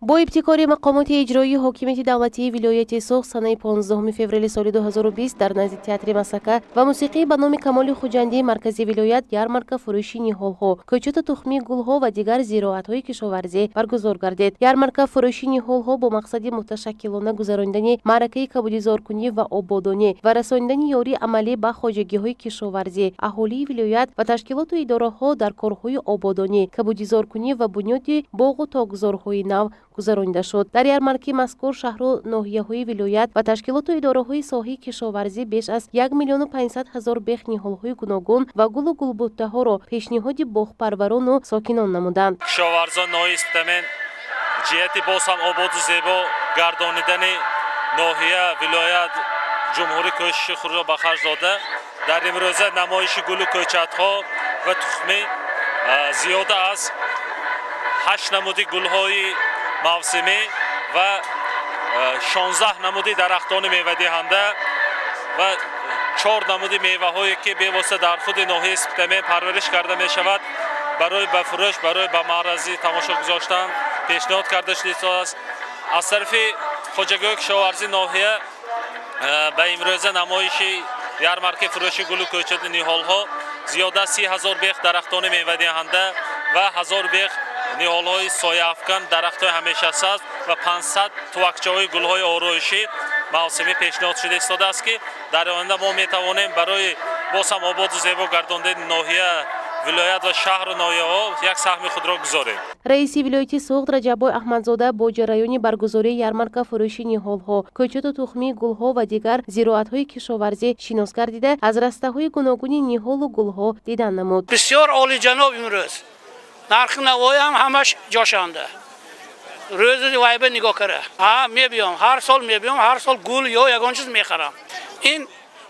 با ابتکار مقامات اجرایی حاکمیت دولتی ولایت سوغد سنه 15 فوریه سال 2020 در نزد تئاتری مازҳака و موسیقی به نام کامالی خوجندی مرکزی ویلایت ярмарка-фурӯши ниҳолҳо کӯчату тухми گulҳо و دیگر зироатҳои кишоварзӣ баргузор гардид. ярмарка-фурӯши ниҳолҳо با مقصد متشکلانه گذراندن معرکه کبودیزارکنی و آبادانی و رساندن یاری عملی به خواجگی‌های کشاورزی اهالی ولایت و تشکیلات و اداره‌ها در کارهای آبادانی، کبودیزارکنی و بنیاد باغ و تاک‌گذارهای نو گذرانده شد. در ярмарки مذکور شهرو ناحیه‌های ولایت و تشکیلات و اداره‌های ساحه کشاورزی بیش از 1,500,000 بیخ ниҳолҳои гуногун و گل و گلبوته‌ها را پیشنهاد باغپروران و ساکنان نمودند. کشاورزان نایستمن جهت باز هم آباد و زیبا گردانیدن ناحیه ولایت جمهوری کوشش خود را به خرج داده. در امروزه نمایش گل و کۆچатها و тухمی زیاده از 8 نمودی گل‌های موسمی و 16 نمودی درختان میوه دهنده و 4 نمودی میوه هایی که به واسطه در خود ناحیه سپتمی پرورش کرده می شود برای به فروش، برای به معرضی تماشا گذاشتن پیشنهاد کرده شده است. از طرف خواجگی‌های کشاورزی ناحیه به امروز نمایش ярмарка-фурӯши گل و کۆچат ниҳолҳо زیاده 30,000 بیخ درختان میوه دهنده و 1000 بیخ ниҳолҳои сояафкан дарахтҳои ҳамешасабз ва 500 тувакчаҳои гулҳои ороишӣ мавсимӣ пешниҳод шуда истодааст ки дар оянда мо метавонем барои боз ҳам ободу зебо гардондани ноҳия вилоят ва шаҳру ноҳияҳо як саҳми худро гузорем. раиси вилояти Суғд Раҷаббой Аҳмадзода бо ҷараёни баргузории ярмарка-фурӯши ниҳолҳо, кӯчату тухми, гулҳо ва дигар зироатҳои кишоварзӣ шинос гардида аз растаҳои гуногуни ниҳолу гулҳо дидан намуд. бисёр олиҷаноб имрӯз нархи навоҳӣ ҳам ҳамаш ҷошанда. рӯзи вайба нигоҳ кара. Мебиём, ҳар сол мебиём, ҳар сол гул ё ягон чиз мехарам. Ин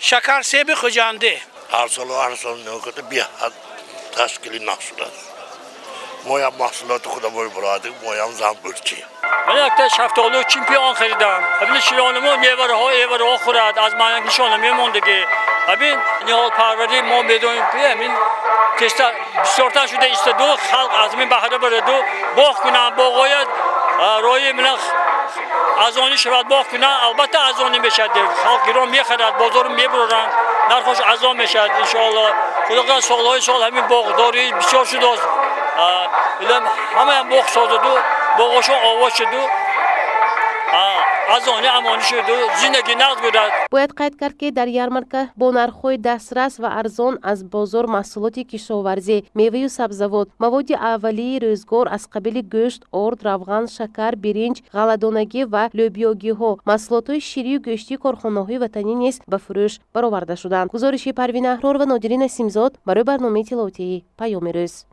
шакарсеби Хуҷандӣ. ҳар сол нигоҳ карда беҳад ташкили нақшуд аст. мо ям маҳсулоти худамои бароядик, мо ям занбурчӣ. من یک تا شفتالو چمپیون خریدم. ببین شیرانمون میوه‌ها خورد. از من نشانه میموندگی. ببین نهال پروری ما میدونیم که این تستا بسیارتر شده است. دو خلق از من بهره برد و باغ کنن باغای روی من از آنی شود باغ کنن. البته از آنی میشد. خلق گرام میخرد بازار میبرن. نرخش از آن میشد ان شاء الله. خدا سالهای سال همین باغداری بسیار شده است. همه باغ سازد و باغشون آواز شد و از آنی امانی شد و زندگی نقد بود. باید قید کرد که در ярмарка با نرخ‌های دسترس و ارزان از بازار محصولات کشاورزی، میوه و سبزیجات، مواد اولیه روزگار از قبیل گوشت، آرد، روغن، شکر، برنج، غله‌دانگی و لوبیاگی‌ها، محصولات شیری و گوشتی کارخانه‌های وطنی نیز به فروش برآورده شدند. گزارش پروین احرار و نادرین سیمزاد برای برنامه تلاوتی پیام روز.